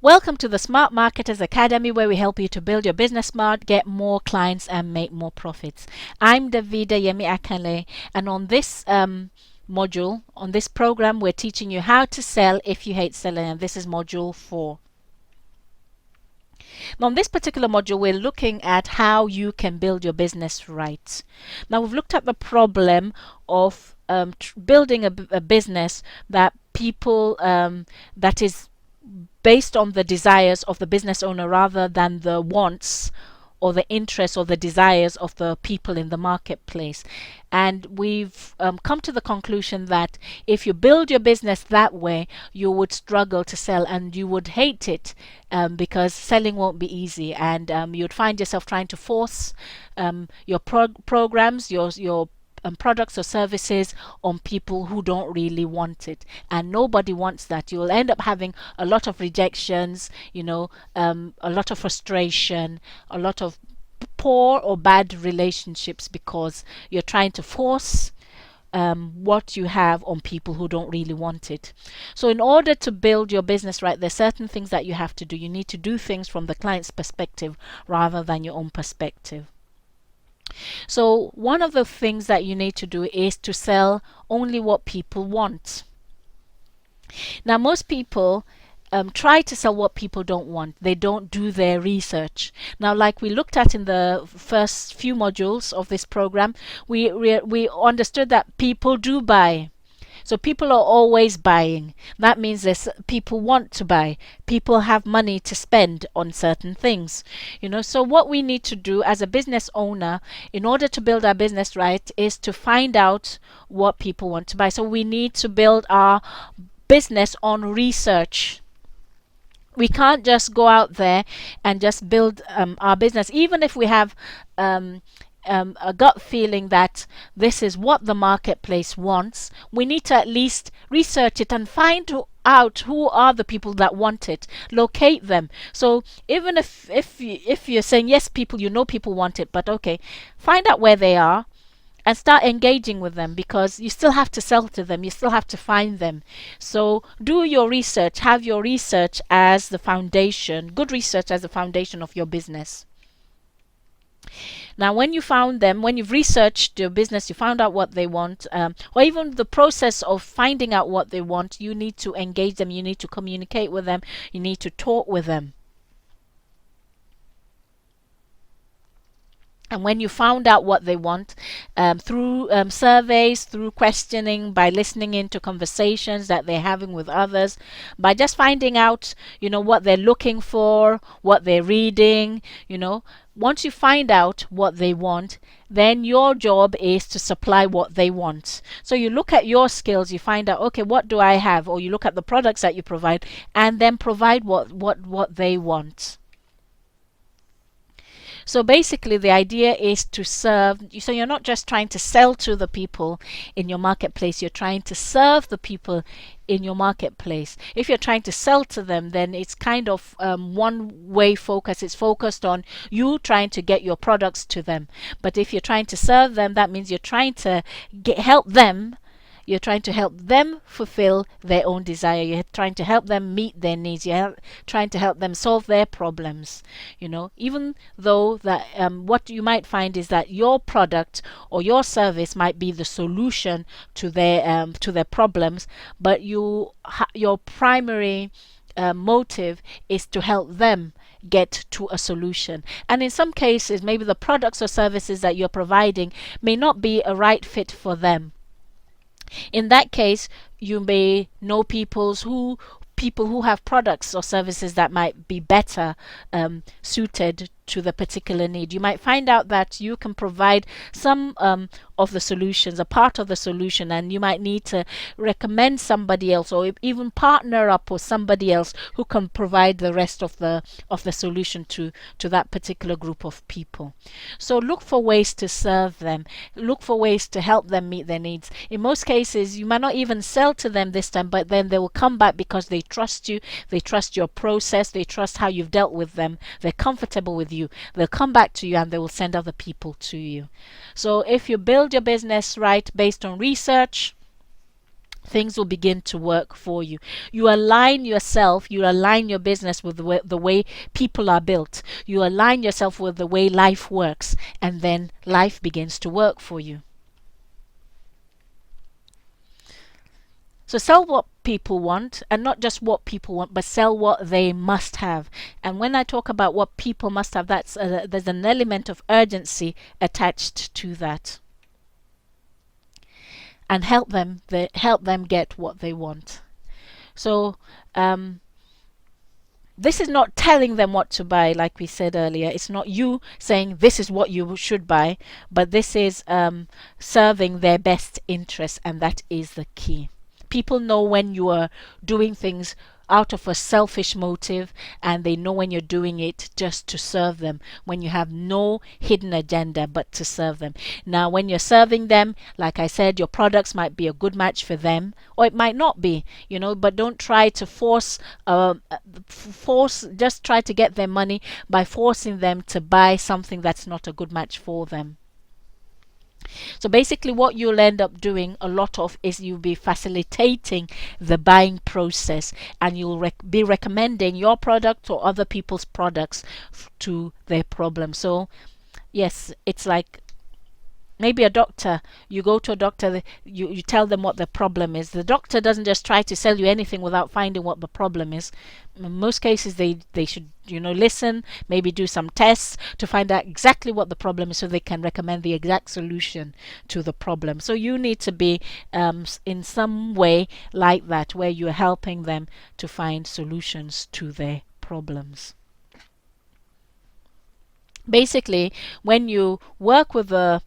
Welcome to the Smart Marketers Academy, where we help you to build your business smart, get more clients, and make more profits. I'm Davida Yemi Akale, and on this module, on this program, we're teaching you how to sell if you hate selling, and this is module 4. Now, in this particular module, we're looking at how you can build your business right. Now, we've looked at the problem of building a business that people that is based on the desires of the business owner rather than the wants or the interests or the desires of the people in the marketplace. And we've come to the conclusion that if you build your business that way, you would struggle to sell and you would hate it because selling won't be easy, and you'd find yourself trying to force your programs, your products or services on people who don't really want it, and nobody wants that. You'll end up having a lot of rejections, a lot of frustration, a lot of poor or bad relationships because you're trying to force what you have on people who don't really want it. So in order to build your business right, there's certain things that you have to do. You need to do things from the client's perspective rather than your own perspective. So one of the things that you need to do is to sell only what people want. Now, most people try to sell what people don't want. They don't do their research. Now, like we looked at in the first few modules of this program, we understood that people do buy. So people are always buying. That means people want to buy. People have money to spend on certain things. So what we need to do as a business owner in order to build our business right is to find out what people want to buy. So we need to build our business on research. We can't just go out there and just build our business, even if we have a gut feeling that this is what the marketplace wants. We need to at least research it and find out who are the people that want it, locate them. So even if you're saying yes, people want it, but okay, find out where they are and start engaging with them, because you still have to sell to them, you still have to find them. So do your research, have your research as the foundation, good research as the foundation of your business. Now, when you found them, when you've researched your business, you found out what they want, or even the process of finding out what they want, you need to engage them, you need to communicate with them, you need to talk with them. And when you found out what they want, through surveys, through questioning, by listening into conversations that they're having with others, by just finding out, what they're looking for, what they're reading, once you find out what they want, then your job is to supply what they want. So you look at your skills, you find out, okay, what do I have? Or you look at the products that you provide and then provide what they want. So basically the idea is to serve. So you're not just trying to sell to the people in your marketplace, you're trying to serve the people in your marketplace. If you're trying to sell to them, then it's kind of one way focus. It's focused on you trying to get your products to them. But if you're trying to serve them, that means you're trying to help them. You're trying to help them fulfill their own desire. You're trying to help them meet their needs. You're trying to help them solve their problems. Even though that what you might find is that your product or your service might be the solution to their problems, but your primary motive is to help them get to a solution. And in some cases, maybe the products or services that you're providing may not be a right fit for them. In that case, you may know people who have products or services that might be better suited to the particular need. You might find out that you can provide some of the solutions, a part of the solution, and you might need to recommend somebody else or even partner up with somebody else who can provide the rest of the solution to that particular group of people. So look for ways to serve them, look for ways to help them meet their needs. In most cases, you might not even sell to them this time, but then they will come back because they trust you, they trust your process, they trust how you've dealt with them, they're comfortable with you. They'll come back to you and they will send other people to you. So if you build your business right based on research, things will begin to work for you. You align yourself, you align your business with the way people are built. You align yourself with the way life works, and then life begins to work for you. So sell what people want, and not just what people want, but sell what they must have. And when I talk about what people must have, there's an element of urgency attached to that. And help them get what they want. So this is not telling them what to buy, like we said earlier. It's not you saying this is what you should buy, but this is serving their best interest, and that is the key. People know when you are doing things out of a selfish motive, and they know when you're doing it just to serve them, when you have no hidden agenda but to serve them. Now, when you're serving them, like I said, your products might be a good match for them, or it might not be, but don't try to just try to get their money by forcing them to buy something that's not a good match for them. So basically what you'll end up doing a lot of is you'll be facilitating the buying process, and you'll be recommending your product or other people's products to their problem. So yes, it's like maybe a doctor. You go to a doctor, you tell them what the problem is. The doctor doesn't just try to sell you anything without finding what the problem is. In most cases they should listen, maybe do some tests to find out exactly what the problem is, so they can recommend the exact solution to the problem. So you need to be in some way like that, where you're helping them to find solutions to their problems. Basically, when you work with a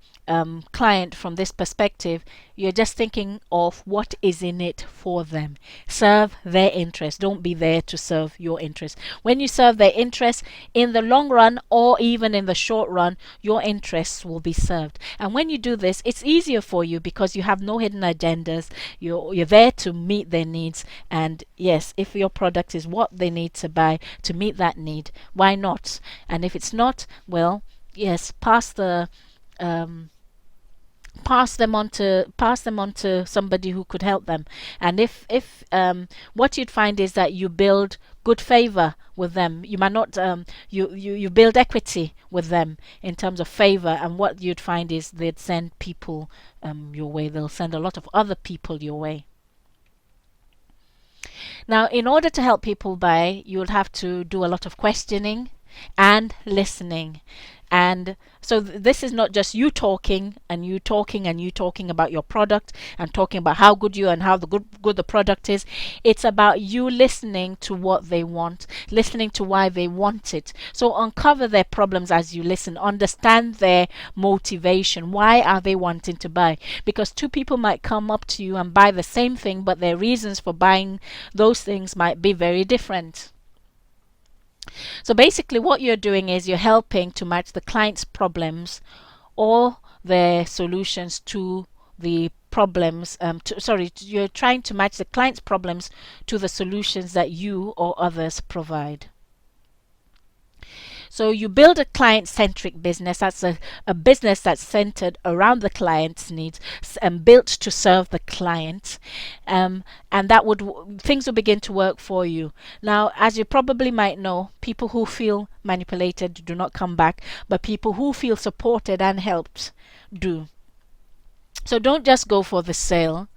client from this perspective, you're just thinking of what is in it for them. Serve their interest. Don't be there to serve your interest. When you serve their interest, in the long run or even in the short run, your interests will be served. And when you do this, it's easier for you because you have no hidden agendas. You're there to meet their needs. And yes, if your product is what they need to buy to meet that need, why not? And if it's not, well, yes, pass them on to somebody who could help them. And if what you'd find is that you build good favor with them. You might not you build equity with them in terms of favor, and what you'd find is they'd send people your way. They'll send a lot of other people your way. Now, in order to help people buy, you'll have to do a lot of questioning and listening. And so this is not just you talking and you talking and you talking about your product and talking about how good you and how good the product is. It's about you listening to what they want, listening to why they want it. So uncover their problems as you listen. Understand their motivation. Why are they wanting to buy? Because two people might come up to you and buy the same thing, but their reasons for buying those things might be very different. So basically what you're doing is you're helping to match the client's problems or their solutions to the problems. You're trying to match the client's problems to the solutions that you or others provide. So you build a client-centric business. That's a business that's centered around the client's needs and built to serve the client. And things will begin to work for you. Now, as you probably might know, people who feel manipulated do not come back, but people who feel supported and helped do. So don't just go for the sale.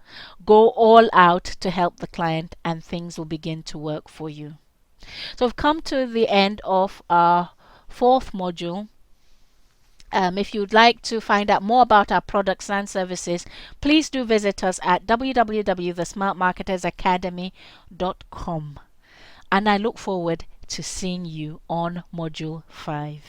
Go all out to help the client, and things will begin to work for you. So we've come to the end of our fourth module. If you'd like to find out more about our products and services, please do visit us at www.thesmartmarketersacademy.com. And I look forward to seeing you on Module 5.